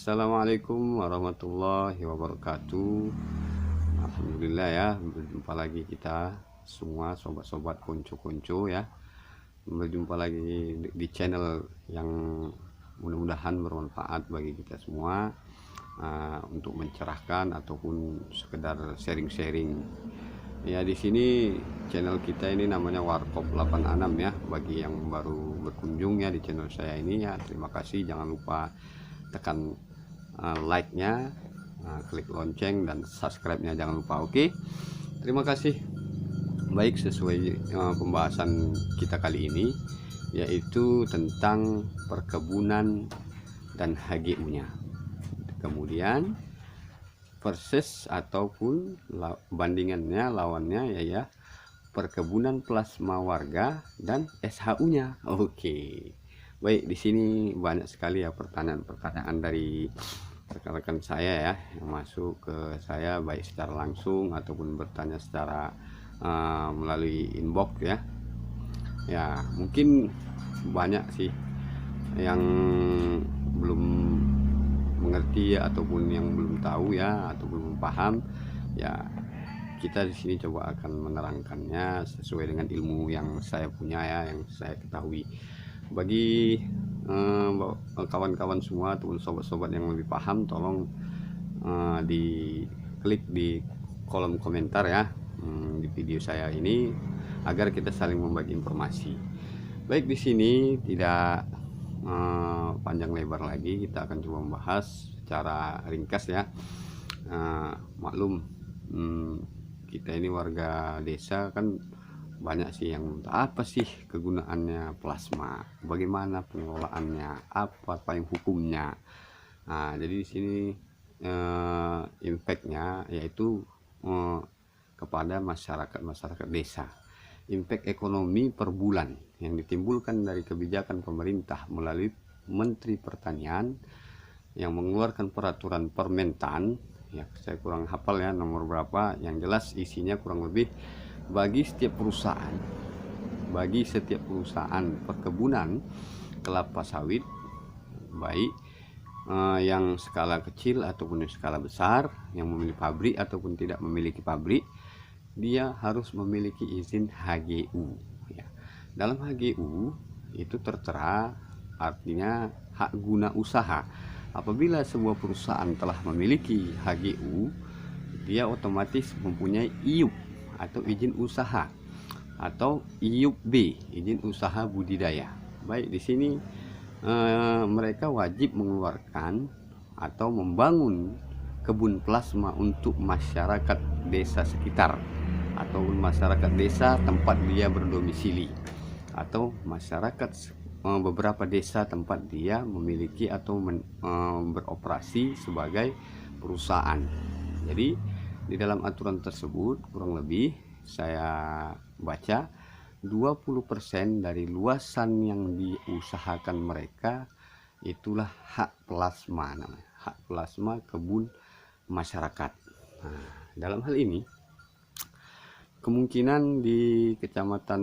Assalamualaikum warahmatullahi wabarakatuh. Alhamdulillah ya, berjumpa lagi kita semua sobat-sobat konco-konco ya. Berjumpa lagi di channel yang mudah-mudahan bermanfaat bagi kita semua, untuk mencerahkan ataupun sekedar sharing-sharing. Ya, di sini channel kita ini namanya Warkop 86 ya. Bagi yang baru berkunjung ya di channel saya ini ya, terima kasih. Jangan lupa tekan like-nya, klik lonceng dan subscribe-nya jangan lupa. Oke, terima kasih. Baik, sesuai pembahasan kita kali ini, yaitu tentang perkebunan dan HGU-nya. Kemudian versus ataupun bandingannya, lawannya ya perkebunan plasma warga dan SHU-nya. Oke. Baik, di sini banyak sekali ya pertanyaan-pertanyaan dari rekan-rekan saya ya yang masuk ke saya baik secara langsung ataupun bertanya secara melalui inbox ya. Ya, mungkin banyak sih yang belum mengerti ya, ataupun yang belum tahu ya, atau belum paham ya. Kita di sini coba akan menerangkannya sesuai dengan ilmu yang saya punya ya, yang saya ketahui. Bagi kawan-kawan semua ataupun sobat-sobat yang lebih paham, tolong diklik di kolom komentar ya, di video saya ini, agar kita saling membagi informasi. Baik, di sini tidak panjang lebar lagi, kita akan coba membahas secara ringkas ya. Maklum, kita ini warga desa kan banyak sih yang apa sih kegunaannya plasma, bagaimana pengelolaannya, apa yang hukumnya. Nah, jadi di sini impactnya yaitu kepada masyarakat desa. Impact ekonomi per bulan yang ditimbulkan dari kebijakan pemerintah melalui Menteri Pertanian yang mengeluarkan peraturan Permentan ya, saya kurang hafal ya nomor berapa, yang jelas isinya kurang lebih bagi setiap perusahaan perkebunan kelapa sawit, baik yang skala kecil ataupun yang skala besar, yang memiliki pabrik ataupun tidak memiliki pabrik, dia harus memiliki izin HGU ya. Dalam HGU itu tertera artinya hak guna usaha. Apabila sebuah perusahaan telah memiliki HGU, dia otomatis mempunyai IUP atau izin usaha, atau IUP B, izin usaha budidaya. Baik, di sini mereka wajib mengeluarkan atau membangun kebun plasma untuk masyarakat desa sekitar, atau masyarakat desa tempat dia berdomisili, atau masyarakat beberapa desa tempat dia memiliki atau beroperasi sebagai perusahaan. Jadi di dalam aturan tersebut kurang lebih saya baca 20% dari luasan yang diusahakan mereka itulah hak plasma, namanya hak plasma kebun masyarakat. Nah, dalam hal ini kemungkinan di Kecamatan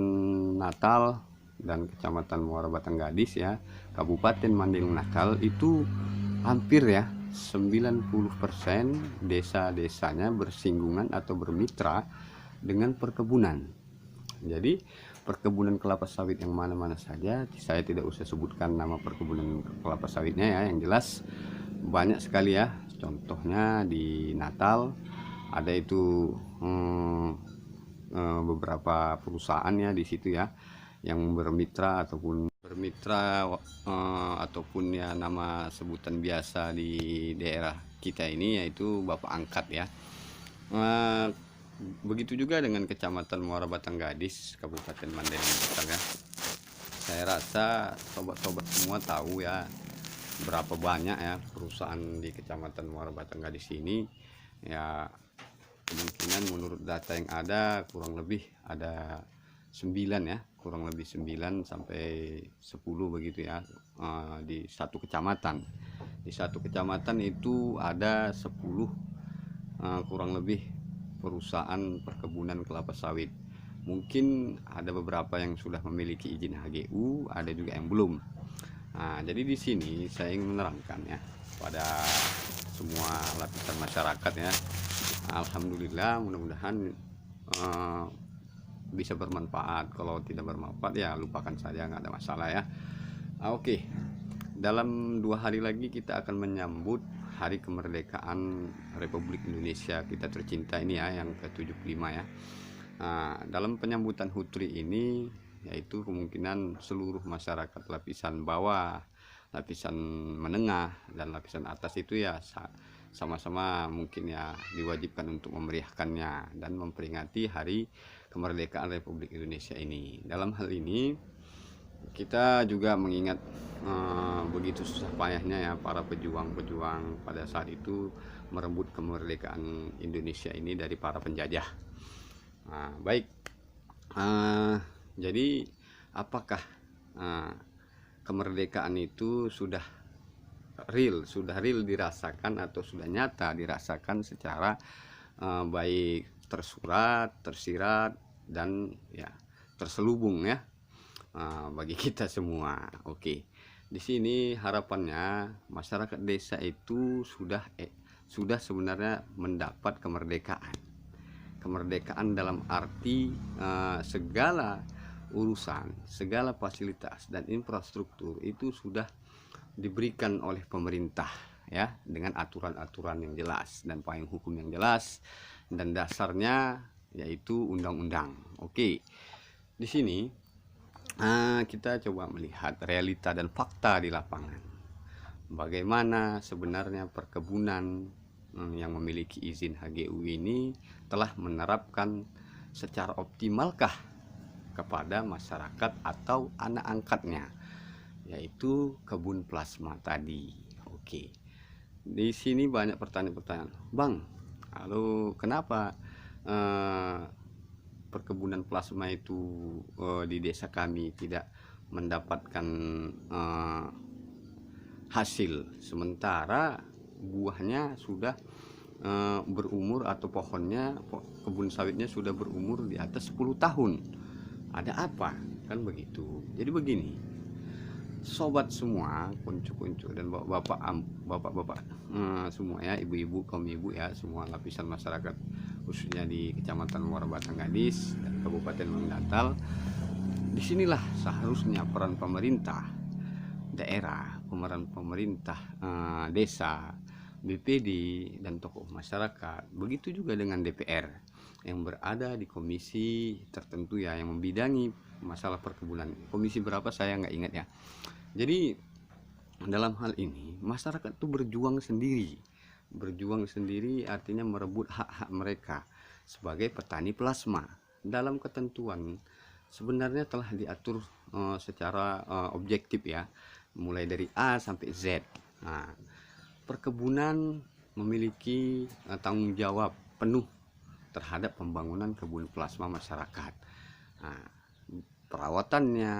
Natal dan Kecamatan Muara Batanggadis ya, Kabupaten Mandailing Natal itu hampir ya 90% desa-desanya bersinggungan atau bermitra dengan perkebunan. Jadi perkebunan kelapa sawit yang mana-mana saja, saya tidak usah sebutkan nama perkebunan kelapa sawitnya ya, yang jelas banyak sekali ya. Contohnya di Natal ada itu beberapa perusahaan ya di situ ya, yang bermitra ataupun ya nama sebutan biasa di daerah kita ini yaitu Bapak Angkat ya. Begitu juga dengan Kecamatan Muara Batanggadis, Kabupaten Mandailing Natal ya. Saya rasa sobat-sobat semua tahu ya berapa banyak ya perusahaan di Kecamatan Muara Batanggadis ini ya. Kemungkinan menurut data yang ada kurang lebih ada 9 ya, kurang lebih 9 sampai 10 begitu ya, di satu kecamatan. Di satu kecamatan itu ada 10 kurang lebih perusahaan perkebunan kelapa sawit. Mungkin ada beberapa yang sudah memiliki izin HGU, ada juga yang belum. Nah, jadi di sini saya ingin menerangkan ya pada semua lapisan masyarakat ya. Alhamdulillah, mudah-mudahan eh, bisa bermanfaat. Kalau tidak bermanfaat ya lupakan saja, nggak ada masalah ya. Oke, dalam 2 hari lagi kita akan menyambut Hari Kemerdekaan Republik Indonesia kita tercinta ini ya, yang ke-75 ya. Nah, dalam penyambutan HUT RI ini, yaitu kemungkinan seluruh masyarakat lapisan bawah, lapisan menengah, dan lapisan atas itu ya sama-sama mungkin ya diwajibkan untuk memeriahkannya dan memperingati Hari Kemerdekaan Republik Indonesia ini. Dalam hal ini kita juga mengingat begitu susah payahnya ya para pejuang-pejuang pada saat itu merebut kemerdekaan Indonesia ini dari para penjajah. Nah, baik, jadi apakah kemerdekaan itu sudah real dirasakan atau sudah nyata dirasakan secara baik tersurat, tersirat, dan ya terselubung ya bagi kita semua. Oke, di sini harapannya masyarakat desa itu sudah sebenarnya mendapat kemerdekaan dalam arti segala urusan, segala fasilitas dan infrastruktur itu sudah diberikan oleh pemerintah ya, dengan aturan-aturan yang jelas dan payung hukum yang jelas, dan dasarnya yaitu undang-undang. Oke, di sini kita coba melihat realita dan fakta di lapangan. Bagaimana sebenarnya perkebunan yang memiliki izin HGU ini telah menerapkan secara optimalkah kepada masyarakat atau anak angkatnya, yaitu kebun plasma tadi. Oke, di sini banyak pertanyaan-pertanyaan, Bang, lalu kenapa perkebunan plasma itu di desa kami tidak mendapatkan hasil, sementara buahnya sudah berumur, atau pohonnya, kebun sawitnya sudah berumur di atas 10 tahun. Ada apa? Kan begitu. Jadi begini, sobat semua, kuncu-kuncu dan bapak-bapak semua ya, ibu-ibu, kaum ibu ya, semua lapisan masyarakat khususnya di Kecamatan Muara Batang Gadis dan Kabupaten Mangdatal. Disinilah seharusnya peran pemerintah daerah, pemeran pemerintah desa, BPD, dan tokoh masyarakat. Begitu juga dengan DPR yang berada di komisi tertentu ya, yang membidangi masalah perkebunan. Komisi berapa saya nggak ingat ya. Jadi dalam hal ini masyarakat itu berjuang sendiri, artinya merebut hak-hak mereka sebagai petani plasma. Dalam ketentuan sebenarnya telah diatur secara objektif ya, mulai dari A sampai Z. Nah, perkebunan memiliki tanggung jawab penuh terhadap pembangunan kebun plasma masyarakat. Nah, perawatannya,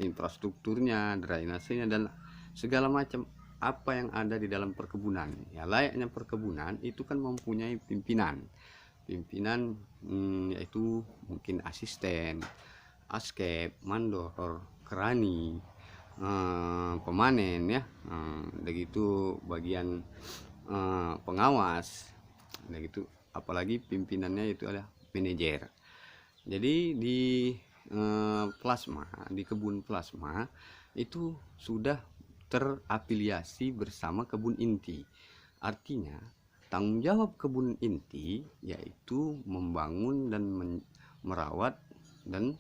infrastrukturnya, drainasenya, dan segala macam apa yang ada di dalam perkebunan. Ya, layaknya perkebunan itu kan mempunyai pimpinan, yaitu mungkin asisten, askep, mandor, kerani, pemanen ya, begitu bagian pengawas, begitu, apalagi pimpinannya itu adalah manajer. Jadi di plasma, di kebun plasma itu sudah terafiliasi bersama kebun inti. Artinya tanggung jawab kebun inti yaitu membangun dan merawat dan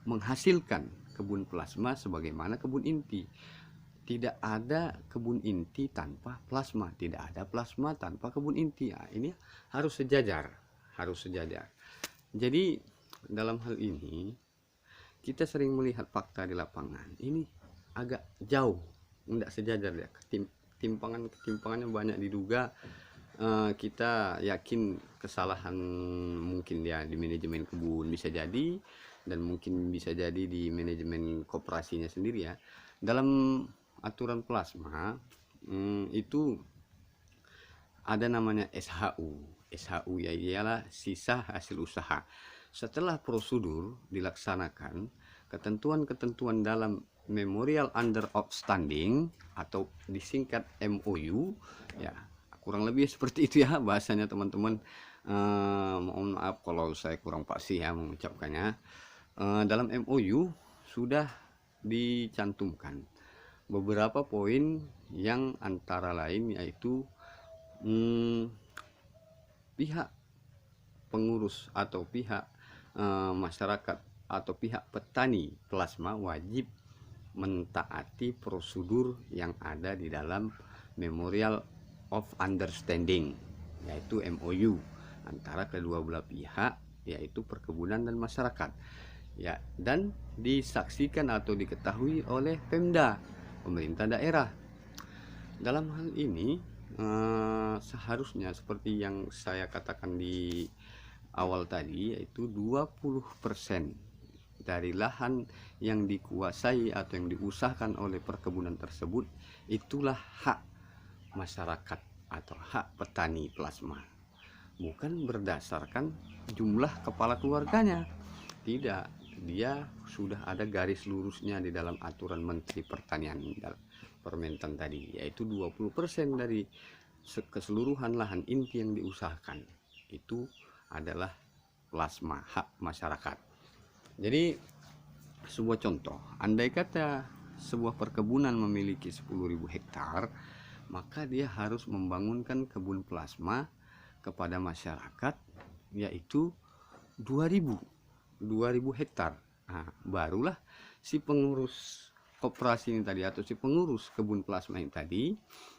menghasilkan kebun plasma sebagaimana kebun inti. Tidak ada kebun inti tanpa plasma, tidak ada plasma tanpa kebun inti. Ya, ini harus sejajar. Jadi dalam hal ini kita sering melihat fakta di lapangan ini agak jauh, tidak sejajar ya. Ketimpangannya banyak diduga. Kita yakin kesalahan mungkin ya di manajemen kebun bisa jadi, dan mungkin bisa jadi di manajemen koperasinya sendiri ya. Dalam aturan plasma itu ada namanya SHU ya, ialah sisa hasil usaha. Setelah prosedur dilaksanakan, ketentuan-ketentuan dalam Memorial Under Outstanding atau disingkat MOU, ya kurang lebih seperti itu ya bahasanya teman-teman. Mohon maaf kalau saya kurang pasti ya mengucapkannya. Dalam MOU sudah dicantumkan beberapa poin yang antara lain yaitu pihak pengurus atau pihak masyarakat atau pihak petani plasma wajib mentaati prosedur yang ada di dalam Memorial of Understanding, yaitu MOU antara kedua belah pihak, yaitu perkebunan dan masyarakat ya, dan disaksikan atau diketahui oleh Pemda, pemerintah daerah. Dalam hal ini seharusnya seperti yang saya katakan di awal tadi, yaitu 20% dari lahan yang dikuasai atau yang diusahakan oleh perkebunan tersebut itulah hak masyarakat atau hak petani plasma, bukan berdasarkan jumlah kepala keluarganya. Tidak, dia sudah ada garis lurusnya di dalam aturan Menteri Pertanian Permentan tadi, yaitu 20% dari keseluruhan lahan inti yang diusahakan itu adalah plasma, hak masyarakat. Jadi sebuah contoh, andai kata sebuah perkebunan memiliki 10.000 hektar, maka dia harus membangunkan kebun plasma kepada masyarakat yaitu 2.000 hektar. Nah, barulah si pengurus koperasi ini tadi atau si pengurus kebun plasma ini tadi,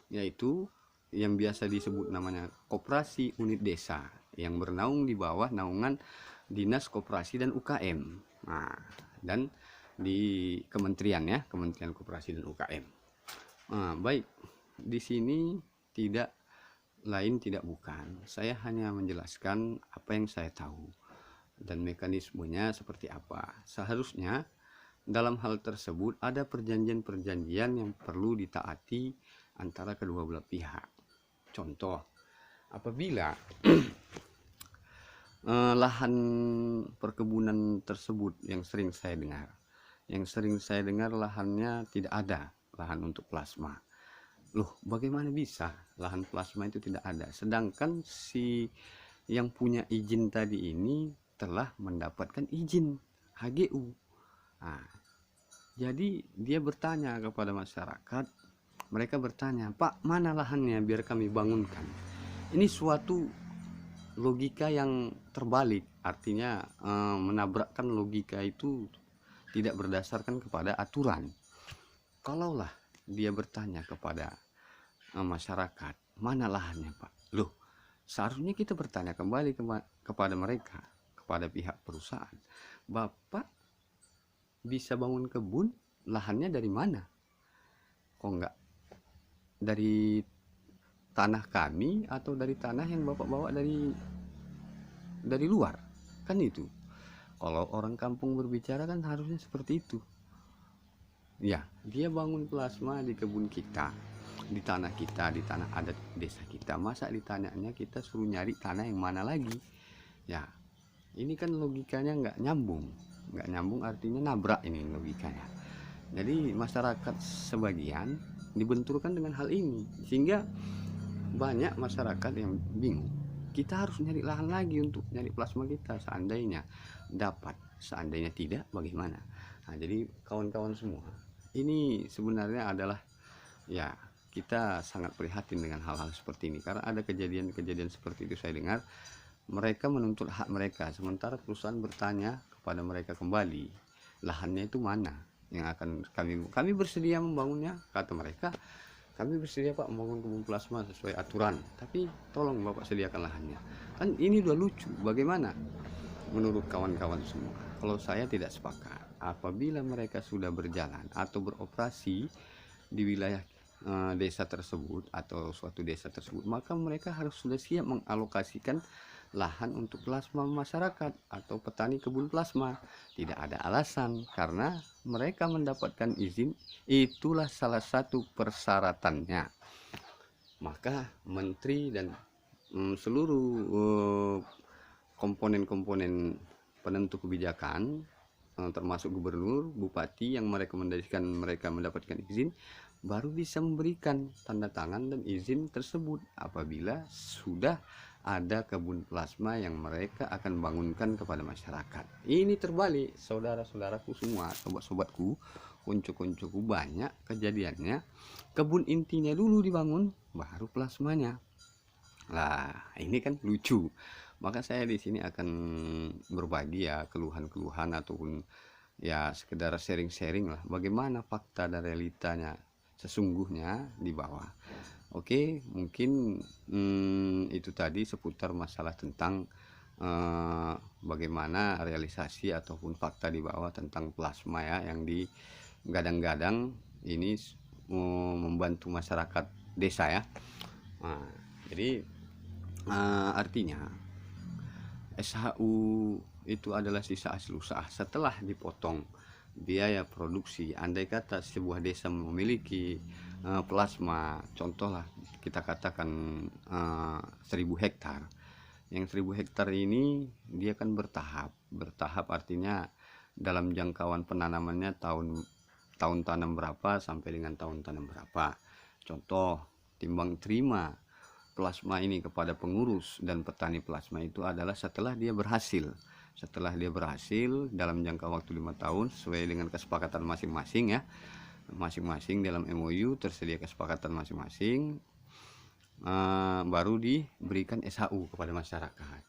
yaitu yang biasa disebut namanya koperasi unit desa yang bernaung di bawah naungan Dinas Koperasi dan UKM. Nah, dan di kementerian ya, Kementerian Koperasi dan UKM. Nah, baik, di sini tidak lain tidak bukan, saya hanya menjelaskan apa yang saya tahu dan mekanismenya seperti apa. Seharusnya dalam hal tersebut ada perjanjian-perjanjian yang perlu ditaati antara kedua belah pihak. Contoh, apabila lahan perkebunan tersebut yang sering saya dengar lahannya tidak ada lahan untuk plasma. Loh, bagaimana bisa lahan plasma itu tidak ada, sedangkan si yang punya izin tadi ini telah mendapatkan izin HGU. Nah, jadi dia bertanya kepada masyarakat, mereka bertanya, "Pak, mana lahannya biar kami bangunkan?" Ini suatu logika yang terbalik, artinya menabrakkan logika itu tidak berdasarkan kepada aturan. Kalaulah dia bertanya kepada masyarakat, "Mana lahannya, Pak?" Loh, seharusnya kita bertanya kembali kepada mereka, kepada pihak perusahaan, "Bapak bisa bangun kebun, lahannya dari mana? Kok enggak dari tanah kami atau dari tanah yang Bapak bawa dari luar?" Kan itu. Kalau orang kampung berbicara kan harusnya seperti itu. Ya, dia bangun plasma di kebun kita, di tanah kita, di tanah adat desa kita. Masa ditanyanya kita suruh nyari tanah yang mana lagi? Ya, ini kan logikanya nggak nyambung. Nggak nyambung artinya nabrak ini logikanya. Jadi masyarakat sebagian dibenturkan dengan hal ini, sehingga banyak masyarakat yang bingung. Kita harus nyari lahan lagi untuk nyari plasma kita, seandainya dapat, seandainya tidak bagaimana. Nah, jadi kawan-kawan semua, ini sebenarnya adalah ya, kita sangat prihatin dengan hal-hal seperti ini, karena ada kejadian-kejadian seperti itu saya dengar. Mereka menuntut hak mereka, sementara perusahaan bertanya kepada mereka kembali, lahannya itu mana yang akan kami bersedia membangunnya. Kata mereka, "Kami bersedia, Pak, membangun kebun plasma sesuai aturan, tapi tolong Bapak sediakan lahannya." Kan ini udah lucu. Bagaimana menurut kawan-kawan semua? Kalau saya tidak sepakat, apabila mereka sudah berjalan atau beroperasi di wilayah desa tersebut atau suatu desa tersebut, maka mereka harus sudah siap mengalokasikan lahan untuk plasma masyarakat atau petani kebun plasma. Tidak ada alasan, karena mereka mendapatkan izin, itulah salah satu persyaratannya. Maka menteri dan seluruh komponen-komponen penentu kebijakan termasuk gubernur, bupati yang merekomendasikan mereka mendapatkan izin, baru bisa memberikan tanda tangan dan izin tersebut apabila sudah ada kebun plasma yang mereka akan bangunkan kepada masyarakat. Ini terbalik, saudara-saudaraku semua, sobat-sobatku, konco-koncoku, banyak kejadiannya kebun intinya dulu dibangun baru plasmanya. Lah, ini kan lucu. Maka saya di sini akan berbagi ya keluhan-keluhan ataupun ya sekedar sharing-sharing lah bagaimana fakta dan realitanya sesungguhnya di bawah. Oke, mungkin itu tadi seputar masalah tentang bagaimana realisasi ataupun fakta di bawah tentang plasma ya, yang digadang-gadang ini membantu masyarakat desa ya. Nah, jadi artinya SHU itu adalah sisa hasil usaha setelah dipotong biaya produksi. Andai kata sebuah desa memiliki plasma, contohlah kita katakan 1000 hektar. Yang 1000 hektar ini dia kan bertahap artinya dalam jangkauan penanamannya tahun tanam berapa sampai dengan tahun tanam berapa. Contoh, timbang terima plasma ini kepada pengurus dan petani plasma itu adalah setelah dia berhasil dalam jangka waktu 5 tahun sesuai dengan kesepakatan masing-masing ya, masing-masing dalam MOU tersedia kesepakatan masing-masing, baru diberikan SHU kepada masyarakat.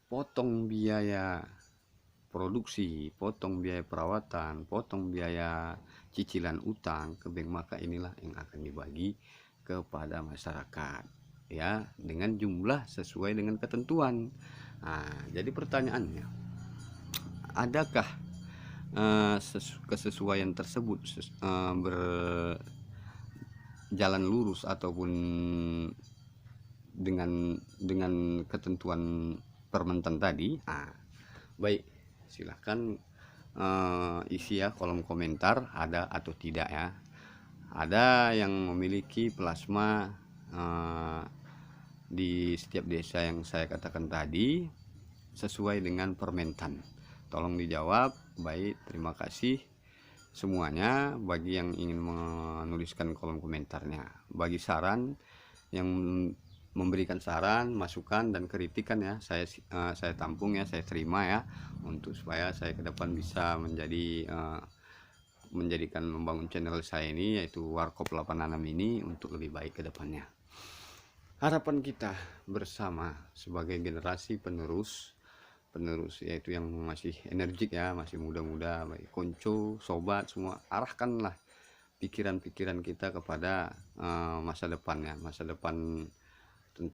Potong biaya produksi, potong biaya perawatan, potong biaya cicilan utang ke bank, maka inilah yang akan dibagi kepada masyarakat ya dengan jumlah sesuai dengan ketentuan. Jadi pertanyaannya, adakah kesesuaian tersebut berjalan lurus ataupun dengan ketentuan Permentan tadi? Baik, silahkan isi ya kolom komentar ada atau tidak ya. Ada yang memiliki plasma di setiap desa yang saya katakan tadi sesuai dengan Permentan. Tolong dijawab. Baik, terima kasih semuanya. Bagi yang ingin menuliskan kolom komentarnya, bagi saran yang memberikan saran, masukan dan kritikan ya, saya tampung ya, saya terima ya, untuk supaya saya ke depan bisa menjadikan membangun channel saya ini, yaitu Warkop 86 ini, untuk lebih baik ke depannya. Harapan kita bersama sebagai generasi penerus yaitu yang masih energik ya, masih muda-muda, baik konco, sobat semua, arahkanlah pikiran-pikiran kita kepada masa depannya, masa depan